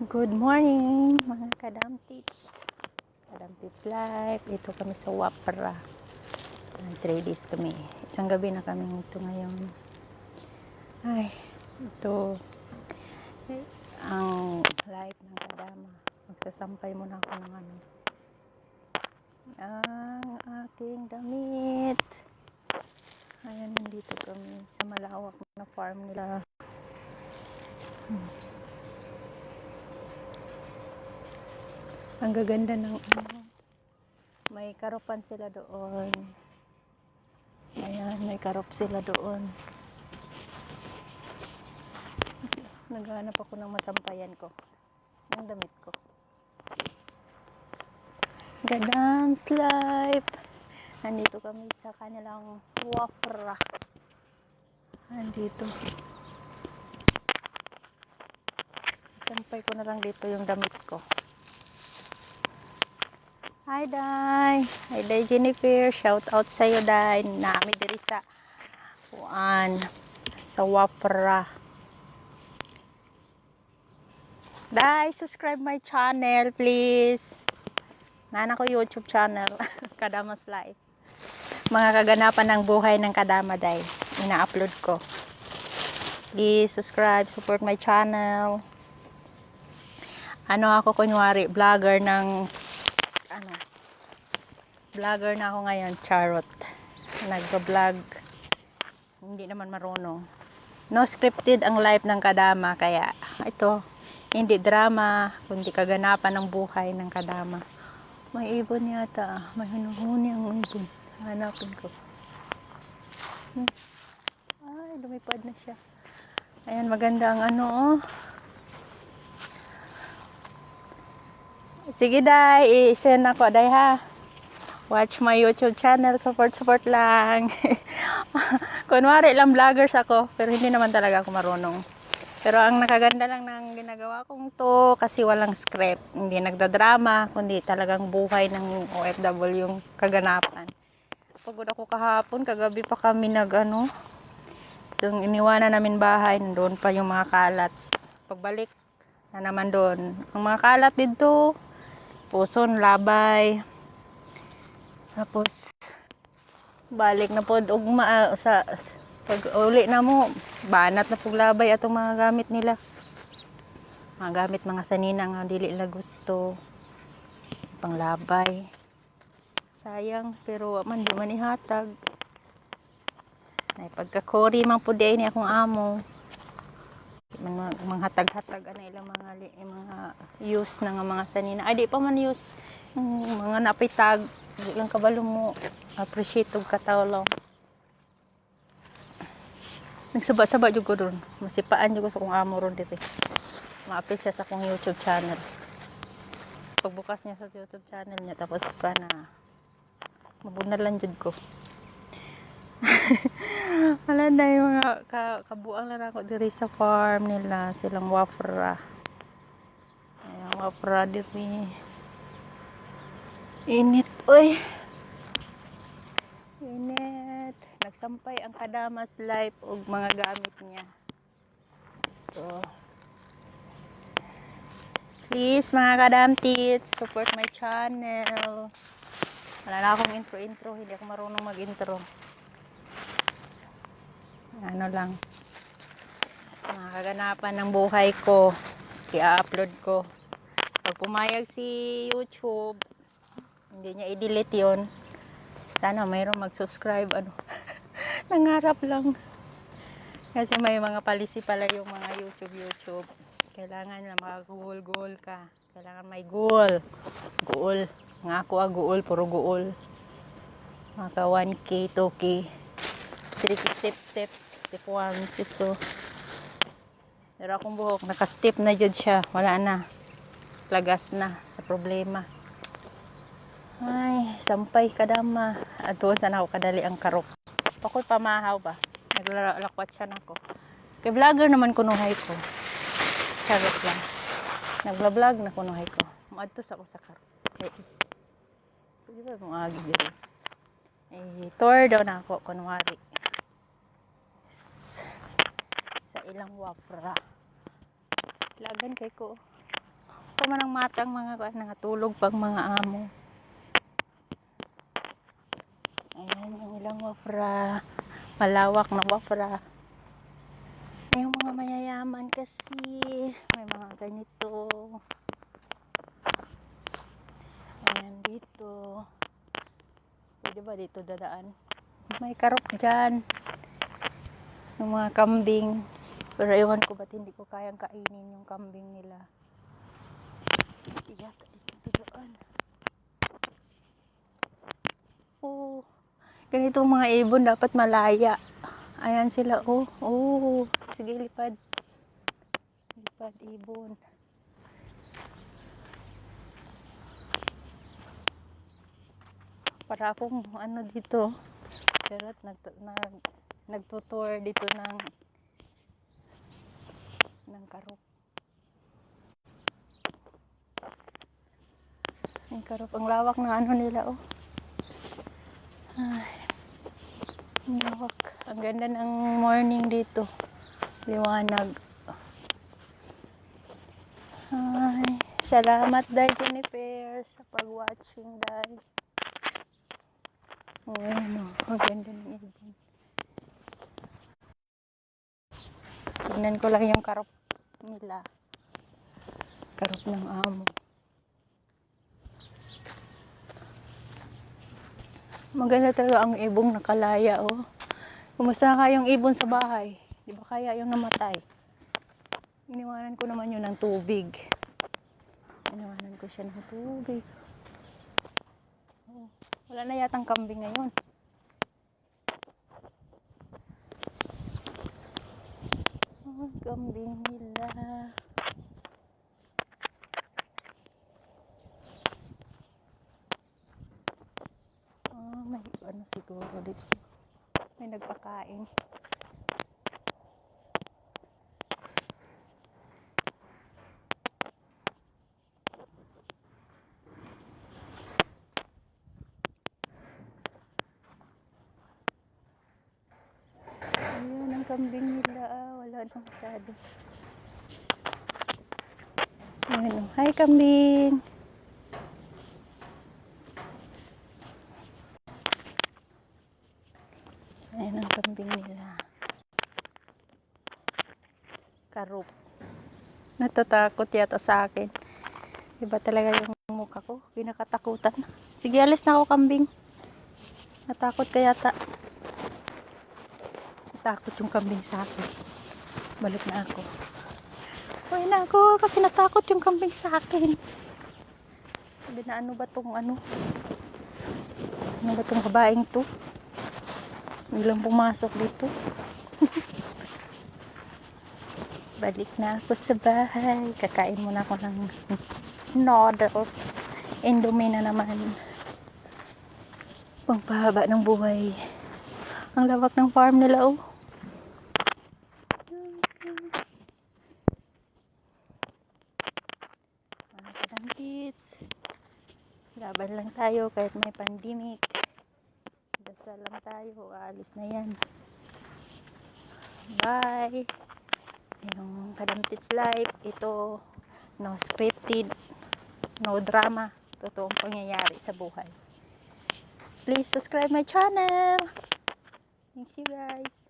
Good morning mga kadamtips. Kadamtips live. Ito kami sa Wapra. 3 days kami. Isang gabi na kami ito ngayon. Ay, ito ang live ng kadama. Magsasampay muna ako ng ang aking damit. Ayan, nandito kami sa malawak na farm nila. Ang gaganda ng may karopan sila doon. Ayan, may karop sila doon. Naghahanap ako ng masampayan ko. Yung damit ko. The dance life. Nandito kami sa kanilang Wapra. Nandito. Sampay ko na lang dito yung damit ko. Hi, Day. Hi, Day Jennifer. Shout out sa'yo, Day. Nami diri sa Wapra. Day, subscribe my channel, please. Nana ko YouTube channel. Kadamas Life. Mga kaganapan ng buhay ng Kadama, Day. Ina-upload ko. Please, subscribe. Support my channel. Ako kunwari, vlogger na ako ngayon, charot. Nagba-vlog. Hindi naman marunong. No scripted ang life ng Kadama, kaya ito, hindi drama, kundi kaganapan ng buhay ng Kadama. May ibon yata, may hinuhuni ang ibon. Hanapin ko. Ay, lumipad na siya. Ayan, maganda ang Sige, Day, i-send ako, Day, ha. Watch my YouTube channel. Support lang. Kunwari lang vloggers ako. Pero hindi naman talaga ako marunong. Pero ang nakaganda lang ng ginagawa kong to. Kasi walang script. Hindi nagdadrama. Kundi talagang buhay ng OFW yung kaganapan. Pagod ako kahapon. Kagabi pa kami yung iniwanan namin bahay. Doon pa yung mga kalat. Pagbalik na naman doon. Ang mga kalat dito. Puson, labay. Tapos balik na po sa pag uli na mo banat na puglabay atong mga gamit nila, mga sanina nga dili la gusto panglabay. Sayang, pero man di man ihatag ay pagkakori man pud ni akong amo manghatag-hatag ilang mga use na nga mga sanina ay di pa man use mga napitag. Hindi lang kabalo mo appreciate og katawlaw. Nagsaba-saba jud ko doon. Masipaan jud ko sa kong amo ron dito. Ma-appeal siya sa kong YouTube channel. Pagbukas niya sa YouTube channel niya tapos pa na mabunalan jud ko. Wala na yung mga kabuang lang ako diri sa farm nila, silang Wapra. Ayan, Wapra dito. Init, oy. Init. Nagsampay ang Kadamas Life og mga gamit niya. So, please mga kadamtits, support my channel. Wala na akong intro. Hindi ako marunong mag-intro. Lang. Mga kaganapan ng buhay ko. I-upload ko. Pag pumayag si YouTube, hindi niya i-delete yun. Sana mayroong mag-subscribe. Nangarap lang. Kasi may mga policy pala yung mga YouTube. Kailangan na mag-goal ka. Kailangan may goal. Goal. Nga ako goal. Puro goal. Maka 1K, 2K. 3 step. Step 1, step 2. Pero akong buhok, naka-step na jud siya. Wala na. Lagas na sa problema. Ay, sampay Kadama. At doon sana ako kadali ang karok. Ako'y pamahaw ba? Naglalakwat siya na ako. Kay vlogger naman kunuhay ko. Charot lang. Nagla-vlog na kunuhay ko. Maadtos ako sa karok. Pwede ba mong agi dito? Tour daw na ako kunwari. Sa ilang Wapra. Lagan kay ko. pa man ang matang mga kuan nangatulog pag mga amo. Ayan yung ilang wafra. Malawak na wafra. Yung mga mayayaman kasi may mga ganito. Ayan dito. Pwede ba dito dadaan? May karok dyan. Yung mga kambing. Pero ewan ko ba't hindi ko kayang kainin yung kambing nila. Yata dito dadaan. Oh, ganitong mga ibon dapat malaya. Ayan sila. Oh, oh. Sige, lipad. Lipad ibon. Para akong ano dito. Pero nagtutour dito ng karok. Ang karok. Ang lawak ng ano nila, oh. Ay. Ang lawak. Ang ganda ng morning dito. Liwanag. Ay. Salamat, Day Jennifer, sa pag-watching, Day. Oh, ano. Ang ganda ng ibon. Tignan ko lang yung karop nila. Karop ng amo. Maganda talaga ang ibong nakalaya, oh. Kumusta nga yung ibon sa bahay? Di ba kaya yung namatay? Iniwanan ko naman yun ng tubig. Iniwanan ko siya ng tubig. Oh, wala na yatang kambing ngayon. Oh, kambing nila. Oh, may ano siguro dito. May nagpakain. Ayan ang kambing nila. Wala na masyado. Ayan, oh. Hi, kambing! Ayan ang kambing nila. Karop. Natatakot yata sa akin. Diba talaga yung mukha ko? Pinakatakutan. Sige, alis na ako, kambing. Natakot ka yata. Natakot yung kambing sa akin. Balik na ako. Uy na ako kasi natakot yung kambing sa akin. Sabi na ano ba tong ano? Ano ba tong babaeng to? Biglang pumasok dito. Balik na ako sa bahay. Kakain muna ako ng noodles. Indomie na naman. Pangpahaba ng buhay. Ang lawak ng farm nila, oh. Mga kadangkits. Laban lang tayo kahit may pandemic. Dasal lang tayo. Aalis na yan. Bye. Yung Kadamtits Life. Ito, no scripted, no drama. Totoong pangyayari sa buhay. Please subscribe my channel. Thanks you guys.